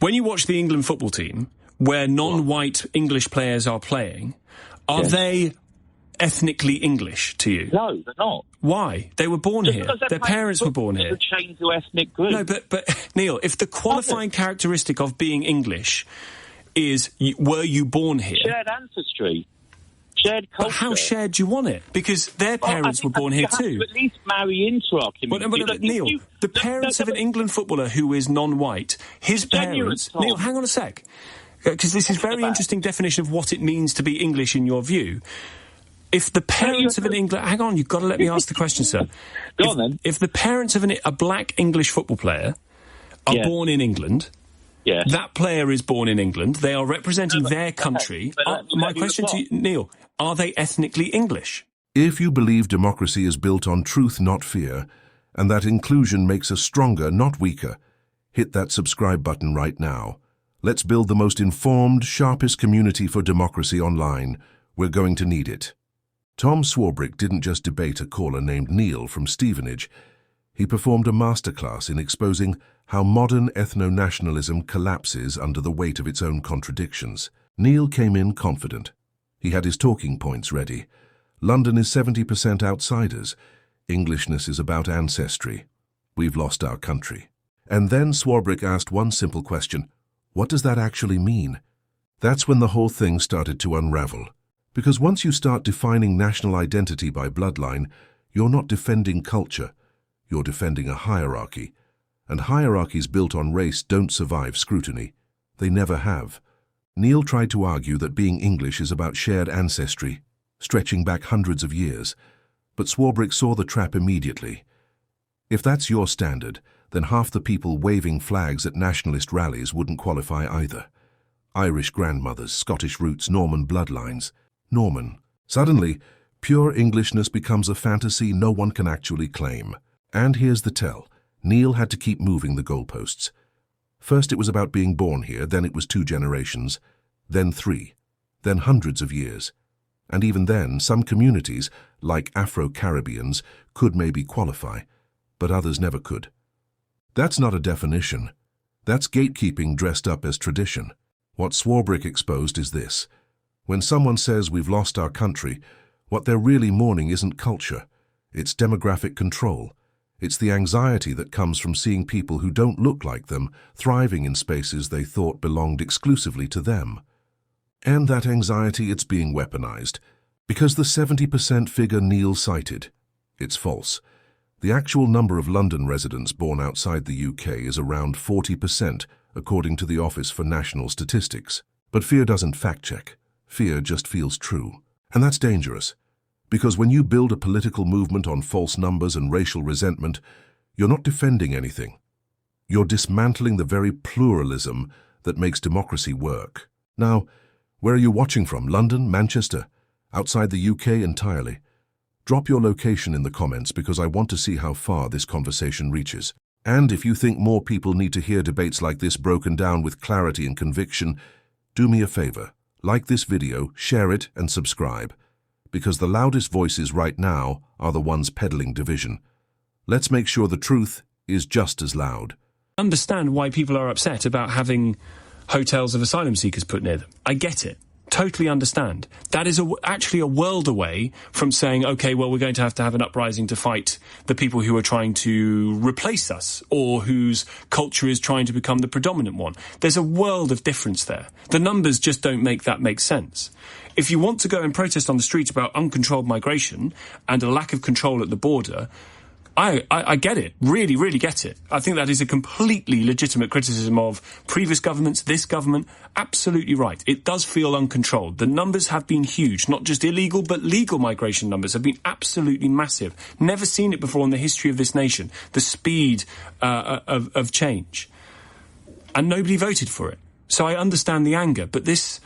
When you watch the England football team, where non-white English players are playing, are they ethnically English to you? No, they're not. Why? They were born here. Their parents were born here. Chain to ethnic group. No, but Neil, if the qualifying characteristic of being English is were you born here? Shared ancestry. Shared culture. But how shared do you want it? Because their parents were born here too. To at least marry into our community. But Neil, the parents of an England footballer who is non-white, his parents... Neil, hang on a sec. Because this is a very interesting definition of what it means to be English in your view. If the parents of an England... Hang on, you've got to let me ask the question, sir. Go on, then. If the parents of a black English football player are born in England, that player is born in England, they are representing their country. My question to you, Neil, are they ethnically English? If you believe democracy is built on truth, not fear, and that inclusion makes us stronger, not weaker, hit that subscribe button right now. Let's build the most informed, sharpest community for democracy online. We're going to need it. Tom Swarbrick didn't just debate a caller named Neil from Stevenage. He performed a masterclass in exposing how modern ethno-nationalism collapses under the weight of its own contradictions. Neil came in confident. He had his talking points ready. London is 70% outsiders. Englishness is about ancestry. We've lost our country. And then Swarbrick asked one simple question. What does that actually mean? That's when the whole thing started to unravel. Because once you start defining national identity by bloodline, you're not defending culture. You're defending a hierarchy. And hierarchies built on race don't survive scrutiny. They never have. Neil tried to argue that being English is about shared ancestry, stretching back hundreds of years. But Swarbrick saw the trap immediately. If that's your standard, then half the people waving flags at nationalist rallies wouldn't qualify either. Irish grandmothers, Scottish roots, Norman bloodlines. Norman. Suddenly, pure Englishness becomes a fantasy no one can actually claim. And here's the tell. Neil had to keep moving the goalposts. First it was about being born here, then it was 2 generations, then 3, then hundreds of years. And even then, some communities, like Afro-Caribbeans, could maybe qualify, but others never could. That's not a definition. That's gatekeeping dressed up as tradition. What Swarbrick exposed is this. When someone says we've lost our country, what they're really mourning isn't culture. It's demographic control. It's the anxiety that comes from seeing people who don't look like them thriving in spaces they thought belonged exclusively to them. And that anxiety, it's being weaponized. Because the 70% figure Neil cited, it's false. The actual number of London residents born outside the UK is around 40%, according to the Office for National Statistics. But fear doesn't fact-check. Fear just feels true. And that's dangerous. Because when you build a political movement on false numbers and racial resentment, you're not defending anything. You're dismantling the very pluralism that makes democracy work. Now, where are you watching from? London? Manchester? Outside the UK entirely? Drop your location in the comments because I want to see how far this conversation reaches. And if you think more people need to hear debates like this broken down with clarity and conviction, do me a favor. Like this video, share it, and subscribe. Because the loudest voices right now are the ones peddling division. Let's make sure the truth is just as loud. I understand why people are upset about having hotels of asylum seekers put near them. I get it. Totally understand. That is actually a world away from saying, okay, well, we're going to have an uprising to fight the people who are trying to replace us or whose culture is trying to become the predominant one. There's a world of difference there. The numbers just don't make that make sense. If you want to go and protest on the street about uncontrolled migration and a lack of control at the border, I get it, really, really get it. I think that is a completely legitimate criticism of previous governments, this government. Absolutely right. It does feel uncontrolled. The numbers have been huge, not just illegal, but legal migration numbers have been absolutely massive. Never seen it before in the history of this nation, the speed of change. And nobody voted for it. So I understand the anger, but this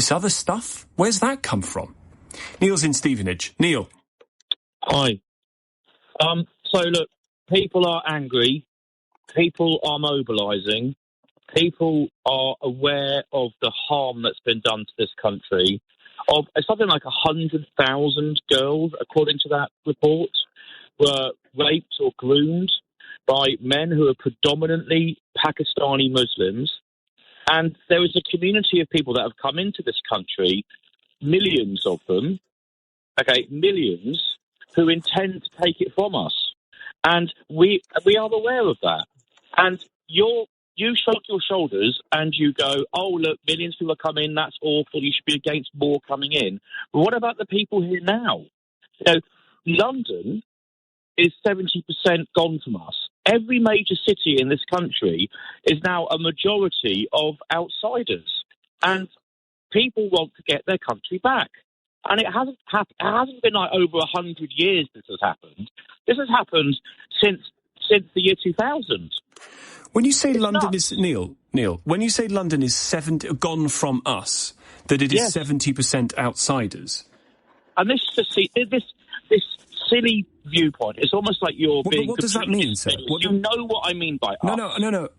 other stuff, where's that come from? Neil's in Stevenage. Neil. Hi. So look, people are angry, people are mobilising, people are aware of the harm that's been done to this country. Of something like 100,000 girls, according to that report, were raped or groomed by men who are predominantly Pakistani Muslims. And there is a community of people that have come into this country, millions of them, millions, who intend to take it from us. And we are aware of that. And you shrug your shoulders and you go, oh, look, millions of people are coming, that's awful, you should be against more coming in. But what about the people here now? London is 70% gone from us. Every major city in this country is now a majority of outsiders. And people want to get their country back. And it hasn't been like over 100 years this has happened. This has happened since the year 2000. When you say London is Neil, when you say London is gone from us, that it is 70% outsiders. And this silly viewpoint, it's almost like you're being. What does that mean, sir? You know what I mean by us. No.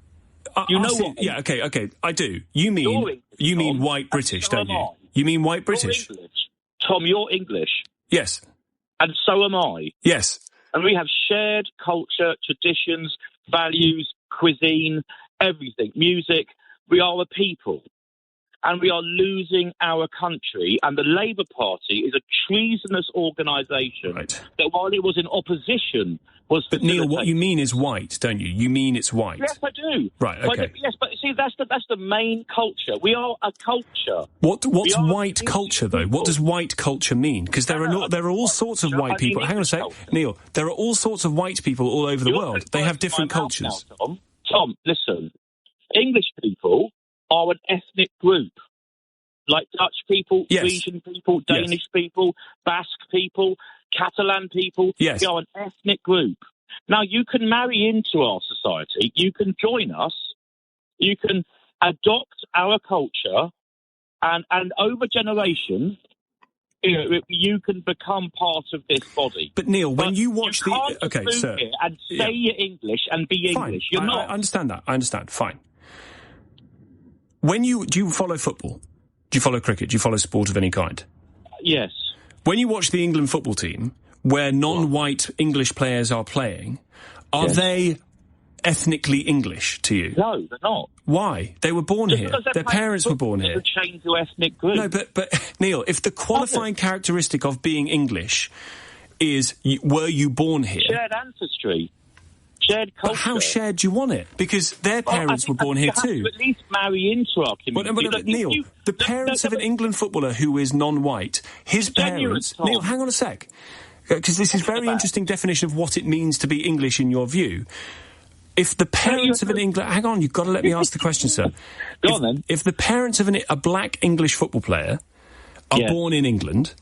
You know what? Yeah, okay, I do. You mean white British, don't you? You mean white British? Tom, you're English. Yes. And so am I. Yes. And we have shared culture, traditions, values, cuisine, everything, music. We are a people. And we are losing our country. And the Labour Party is a treasonous organisation that, while it was in opposition, was. But Neil, what you mean is white, don't you? You mean it's white. Yes, I do. Right. Okay. But see, that's the main culture. We are a culture. What's white culture, though? What does white culture mean? Because there are all sorts of white people. Hang on a sec, Neil. There are all sorts of white people all over the world. They have different cultures. Tom, listen. English people are an ethnic group, like Dutch people, Frisian people, Danish people, Basque people, Catalan people. Yes. We are an ethnic group. Now, you can marry into our society. You can join us. You can adopt our culture, and over generations, you can become part of this body. But Neil, when you watch you can't sir, here and say you're English and be fine. English. You're not. I understand that. I understand. Fine. Do you follow football? Do you follow cricket? Do you follow sport of any kind? Yes. When you watch the England football team, where non-white English players are playing, are they ethnically English to you? No, they're not. Why? They were born here. Their parents were born here. Change to ethnic group. No, but Neil, if the qualifying characteristic of being English is were you born here? Shared ancestry. Shared culture. But how shared do you want it? Because their parents were born here too. To at least marry into our community. But Neil, the parents of an England footballer who is non-white, his parents... Neil, hang on a sec. Because this is very interesting definition of what it means to be English in your view. If the parents of an England... Hang on, you've got to let me ask the question, sir. Go on, then. If the parents of a black English football player are born in England...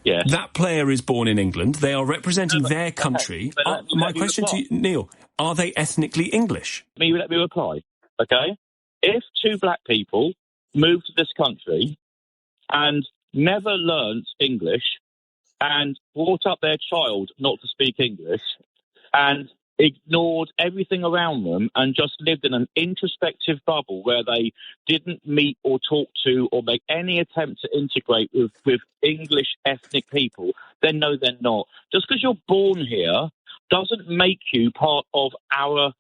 Yes. That player is born in England. They are representing their country. My question to you, Neil, are they ethnically English? Let me reply, okay? If two black people moved to this country and never learnt English and brought up their child not to speak English and ignored everything around them and just lived in an introspective bubble where they didn't meet or talk to or make any attempt to integrate with English ethnic people, then no, they're not. Just because you're born here doesn't make you part of our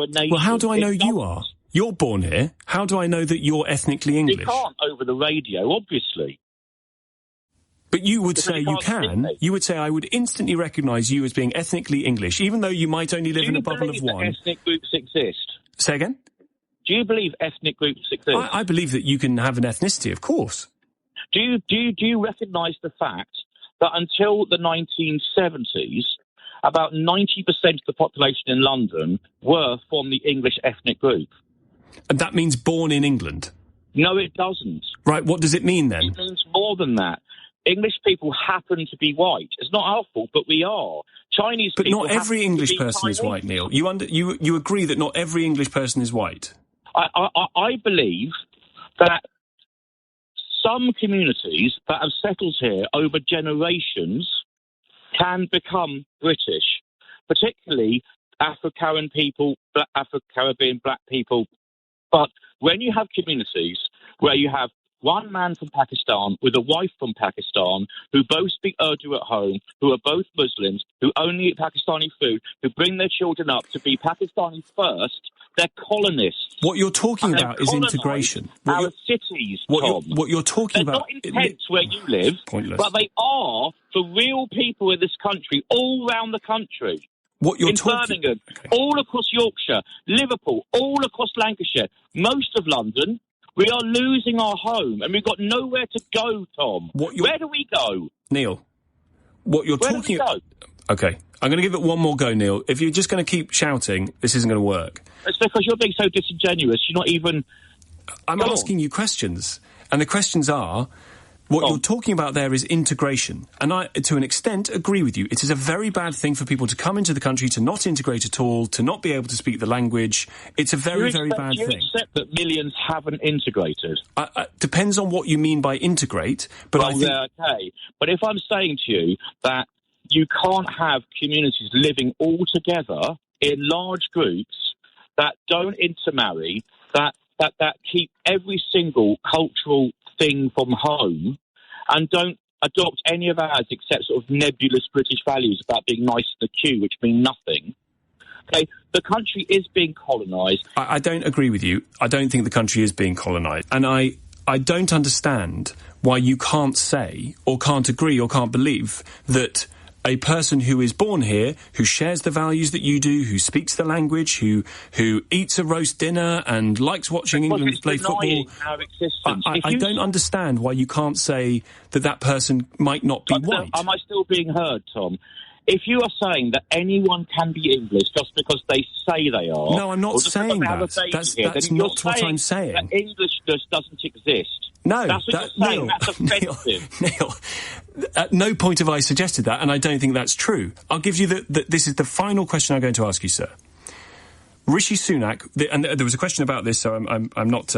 nation. Well, how do I know you are? You're born here. How do I know that you're ethnically English? You can't over the radio, obviously. But you would say you can. You would say I would instantly recognise you as being ethnically English, even though you might only live in a bubble of one. Do you believe that ethnic groups exist? Say again? Do you believe ethnic groups exist? I believe that you can have an ethnicity, of course. Do you recognise the fact that until the 1970s, about 90% of the population in London were from the English ethnic group? And that means born in England? No, it doesn't. Right, what does it mean then? It means more than that. English people happen to be white. It's not our fault, but we are. Chinese people. But not every English person is white, Neil. You agree that not every English person is white? I believe that some communities that have settled here over generations can become British, particularly Afro-Caribbean people, Afro-Caribbean black people. But when you have communities where you have one man from Pakistan with a wife from Pakistan who both speak Urdu at home, who are both Muslims, who only eat Pakistani food, who bring their children up to be Pakistani first, They're colonists. What you're talking And about is integration. Our cities, What Tom. you're talking They're about... not in Kent where you live, pointless. but they are for real people in this country, all around the country. What you're in talking... Birmingham, Okay. all across Yorkshire, Liverpool, all across Lancashire, most of London. We are losing our home, and we've got nowhere to go, Tom. Where do we go? Neil, what you're Where talking... do we go? Okay, I'm going to give it one more go, Neil. If you're just going to keep shouting, this isn't going to work. It's because you're being so disingenuous. You're not even... I'm asking you questions, and the questions are... What you're talking about there is integration. And I, to an extent, agree with you. It is a very bad thing for people to come into the country, to not integrate at all, to not be able to speak the language. It's a very, very bad thing. Do you accept that millions haven't integrated? Depends on what you mean by integrate. But I think... okay. But if I'm saying to you that you can't have communities living all together in large groups that don't intermarry, that keep every single cultural thing from home and don't adopt any of ours except sort of nebulous British values about being nice in the queue, which mean nothing. Okay, the country is being colonised. I don't agree with you. I don't think the country is being colonised. And I don't understand why you can't say or can't agree or can't believe that a person who is born here, who shares the values that you do, who speaks the language, who eats a roast dinner and likes watching England play football. I don't understand why you can't say that person might not be white. Am I still being heard, Tom? If you are saying that anyone can be English just because they say they are... No, I'm not saying that. That's not what I'm saying. That English just doesn't exist. No, that's what you're saying. That's offensive. Neil, at no point have I suggested that, and I don't think that's true. I'll give you this is the final question I'm going to ask you, sir. Rishi Sunak, and there was a question about this, so I'm not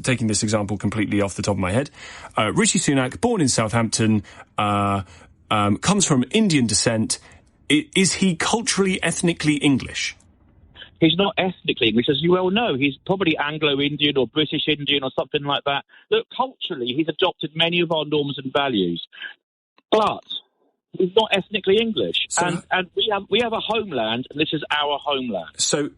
taking this example completely off the top of my head. Rishi Sunak, born in Southampton, comes from Indian descent. Is he culturally, ethnically English? He's not ethnically English, as you well know. He's probably Anglo-Indian or British Indian or something like that. Look, culturally, he's adopted many of our norms and values. But he's not ethnically English. So, and we have a homeland, and this is our homeland. So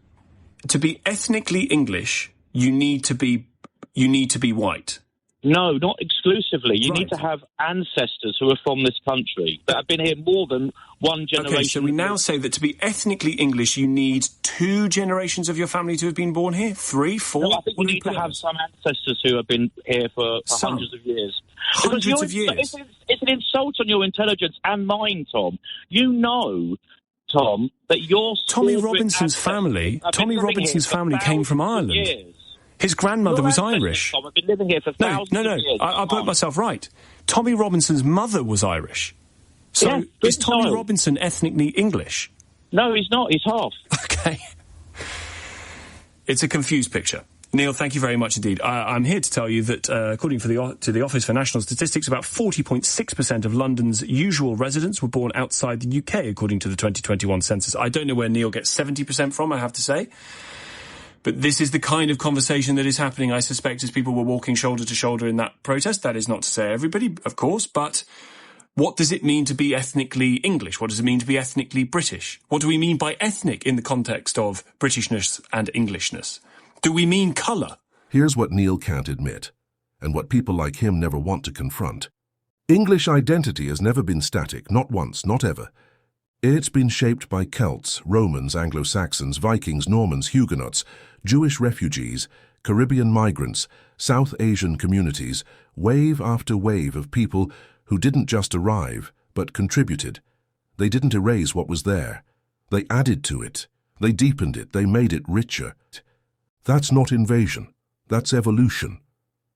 to be ethnically English, you need to be white. No, not exclusively. You need to have ancestors who are from this country that have been here more than one generation. Okay, so we now say that to be ethnically English, you need 2 generations of your family to have been born here? 3, 4? No, I think you need to have some ancestors who have been here for hundreds of years. Hundreds of years? It's an insult on your intelligence and mine, Tom. You know, Tom, that your Tommy Robinson's family came from Ireland. Years. His grandmother was Irish. Tom, I've been living here for thousands of years. I put myself right. Tommy Robinson's mother was Irish. So is Tommy Robinson ethnically English? No, he's not. He's half. Okay. It's a confused picture. Neil, thank you very much indeed. I'm here to tell you that, according to the Office for National Statistics, about 40.6% of London's usual residents were born outside the UK, according to the 2021 census. I don't know where Neil gets 70% from, I have to say. But this is the kind of conversation that is happening, I suspect, as people were walking shoulder to shoulder in that protest. That is not to say everybody, of course, but what does it mean to be ethnically English? What does it mean to be ethnically British? What do we mean by ethnic in the context of Britishness and Englishness? Do we mean colour? Here's what Neil can't admit, and what people like him never want to confront. English identity has never been static, not once, not ever. It's been shaped by Celts, Romans, Anglo-Saxons, Vikings, Normans, Huguenots, Jewish refugees, Caribbean migrants, South Asian communities, wave after wave of people who didn't just arrive, but contributed. They didn't erase what was there. They added to it. They deepened it. They made it richer. That's not invasion. That's evolution.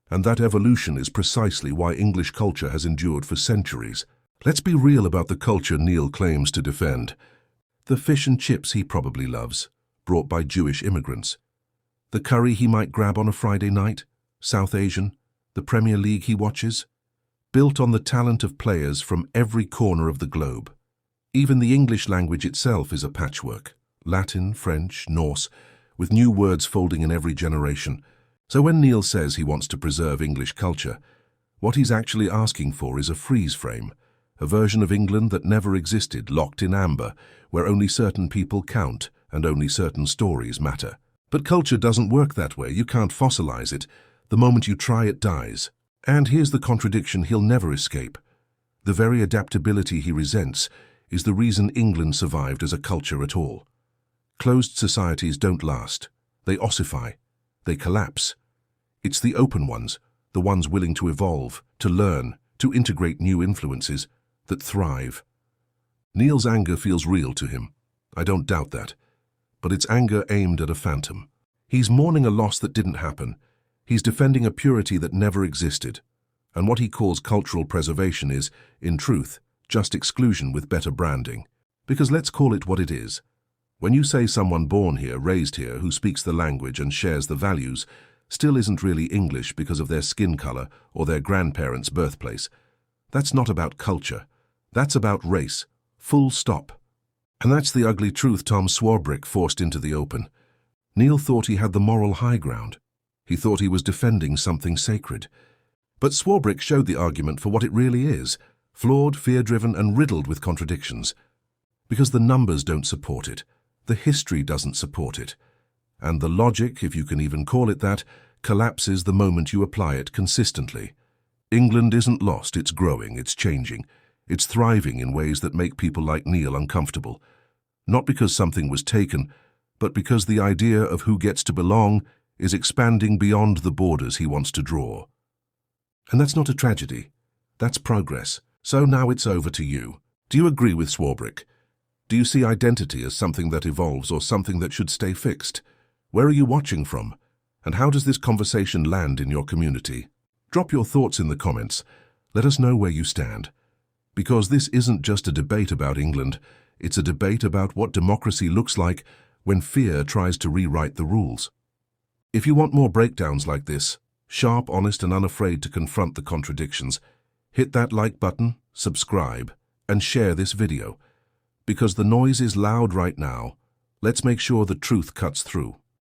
And that evolution is precisely why English culture has endured for centuries. Let's be real about the culture Neil claims to defend. The fish and chips he probably loves, brought by Jewish immigrants. The curry he might grab on a Friday night, South Asian. The Premier League he watches, built on the talent of players from every corner of the globe. Even the English language itself is a patchwork. Latin, French, Norse, with new words folding in every generation. So when Neil says he wants to preserve English culture, what he's actually asking for is a freeze frame, a version of England that never existed, locked in amber, where only certain people count and only certain stories matter. But culture doesn't work that way. You can't fossilize it. The moment you try, it dies. And here's the contradiction he'll never escape. The very adaptability he resents is the reason England survived as a culture at all. Closed societies don't last. They ossify. They collapse. It's the open ones, the ones willing to evolve, to learn, to integrate new influences, that thrive. Neil's anger feels real to him. I don't doubt that. But it's anger aimed at a phantom. He's mourning a loss that didn't happen. He's defending a purity that never existed. And what he calls cultural preservation is, in truth, just exclusion with better branding. Because let's call it what it is. When you say someone born here, raised here, who speaks the language and shares the values, still isn't really English because of their skin color or their grandparents' birthplace, that's not about culture. That's about race. Full stop. And that's the ugly truth Tom Swarbrick forced into the open. Neil thought he had the moral high ground. He thought he was defending something sacred. But Swarbrick showed the argument for what it really is, flawed, fear-driven, and riddled with contradictions. Because the numbers don't support it. The history doesn't support it. And the logic, if you can even call it that, collapses the moment you apply it consistently. England isn't lost, it's growing, it's changing. It's thriving in ways that make people like Neil uncomfortable. Not because something was taken, but because the idea of who gets to belong is expanding beyond the borders he wants to draw. And that's not a tragedy. That's progress. So now it's over to you. Do you agree with Swarbrick? Do you see identity as something that evolves or something that should stay fixed? Where are you watching from? And how does this conversation land in your community? Drop your thoughts in the comments. Let us know where you stand. Because this isn't just a debate about England, it's a debate about what democracy looks like when fear tries to rewrite the rules. If you want more breakdowns like this, sharp, honest, and unafraid to confront the contradictions, hit that like button, subscribe, and share this video. Because the noise is loud right now, let's make sure the truth cuts through.